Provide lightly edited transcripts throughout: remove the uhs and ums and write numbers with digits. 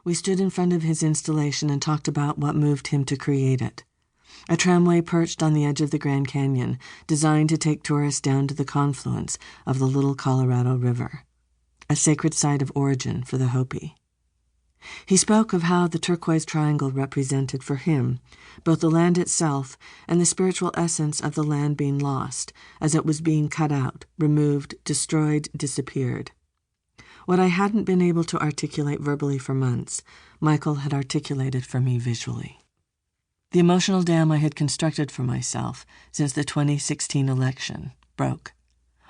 We stood in front of his installation and talked about what moved him to create it. A tramway perched on the edge of the Grand Canyon, designed to take tourists down to the confluence of the Little Colorado River, a sacred site of origin for the Hopi. He spoke of how the turquoise triangle represented for him both the land itself and the spiritual essence of the land being lost as it was being cut out, removed, destroyed, disappeared. What I hadn't been able to articulate verbally for months, Michael had articulated for me visually. The emotional dam I had constructed for myself since the 2016 election broke.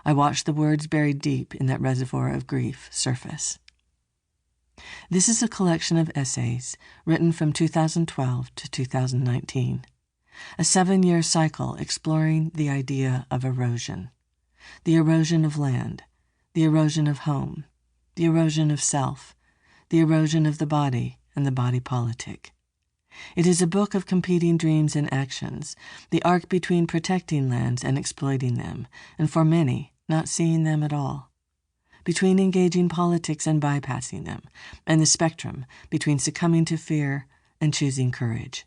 I watched the words buried deep in that reservoir of grief surface. This is a collection of essays written from 2012 to 2019, a 7-year cycle exploring the idea of erosion, the erosion of land, the erosion of home, the erosion of self, the erosion of the body and the body politic. It is a book of competing dreams and actions, the arc between protecting lands and exploiting them, and for many, not seeing them at all. Between engaging politics and bypassing them, and the spectrum between succumbing to fear and choosing courage.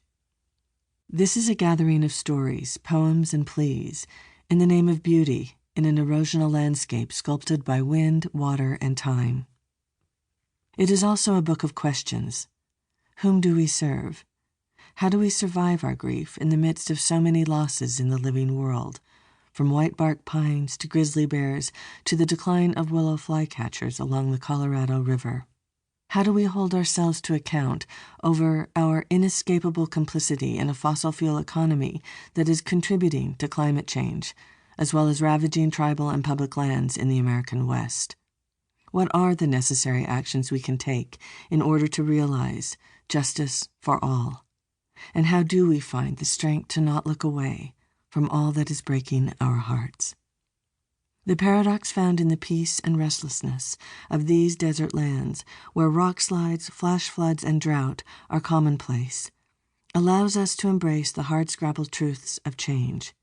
This is a gathering of stories, poems, and pleas in the name of beauty in an erosional landscape sculpted by wind, water, and time. It is also a book of questions. Whom do we serve? How do we survive our grief in the midst of so many losses in the living world? From white bark pines to grizzly bears to the decline of willow flycatchers along the Colorado River. How do we hold ourselves to account over our inescapable complicity in a fossil fuel economy that is contributing to climate change, as well as ravaging tribal and public lands in the American West? What are the necessary actions we can take in order to realize justice for all? And how do we find the strength to not look away from all that is breaking our hearts? The paradox found in the peace and restlessness of these desert lands, where rock slides, flash floods, and drought are commonplace, allows us to embrace the hard-scrabbled truths of change.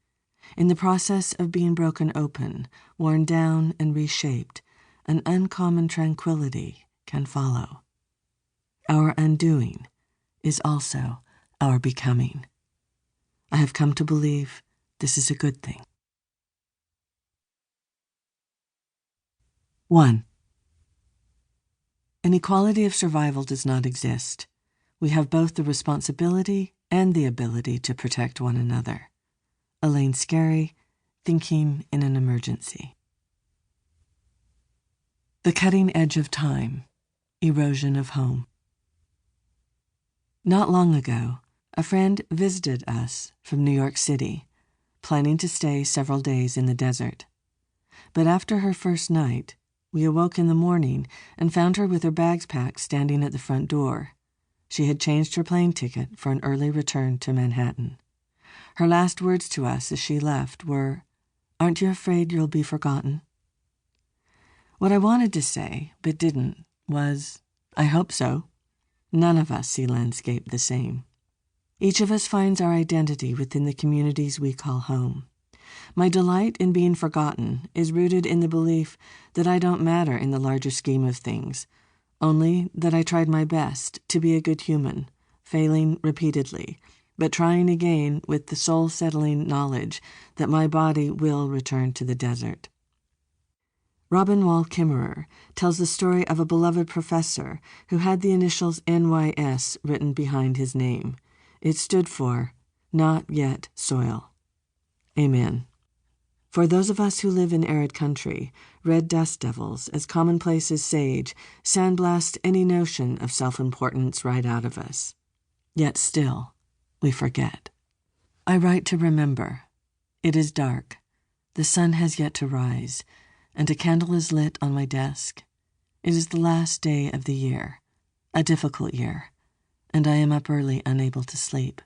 In the process of being broken open, worn down, and reshaped, an uncommon tranquility can follow. Our undoing is also our becoming. I have come to believe this is a good thing. 1. Inequality of survival does not exist. We have both the responsibility and the ability to protect one another. Elaine Scarry, Thinking in an Emergency. The Cutting Edge of Time, Erosion of Home. Not long ago, a friend visited us from New York City, planning to stay several days in the desert. But after her first night, we awoke in the morning and found her with her bags packed standing at the front door. She had changed her plane ticket for an early return to Manhattan. Her last words to us as she left were, "Aren't you afraid you'll be forgotten?" What I wanted to say, but didn't, was, I hope so. None of us see landscape the same. Each of us finds our identity within the communities we call home. My delight in being forgotten is rooted in the belief that I don't matter in the larger scheme of things, only that I tried my best to be a good human, failing repeatedly, but trying again with the soul-settling knowledge that my body will return to the desert. Robin Wall Kimmerer tells the story of a beloved professor who had the initials NYS written behind his name. It stood for Not Yet Soil. Amen. For those of us who live in arid country, red dust devils, as commonplace as sage, sandblast any notion of self-importance right out of us. Yet still, we forget. I write to remember. It is dark. The sun has yet to rise, and a candle is lit on my desk. It is the last day of the year, a difficult year, and I am up early, unable to sleep.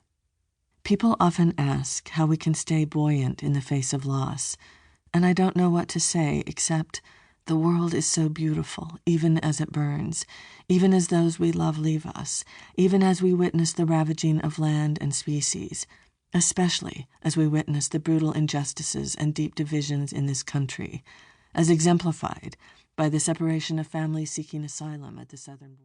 People often ask how we can stay buoyant in the face of loss, and I don't know what to say except the world is so beautiful, even as it burns, even as those we love leave us, even as we witness the ravaging of land and species, especially as we witness the brutal injustices and deep divisions in this country, as exemplified by the separation of families seeking asylum at the southern border.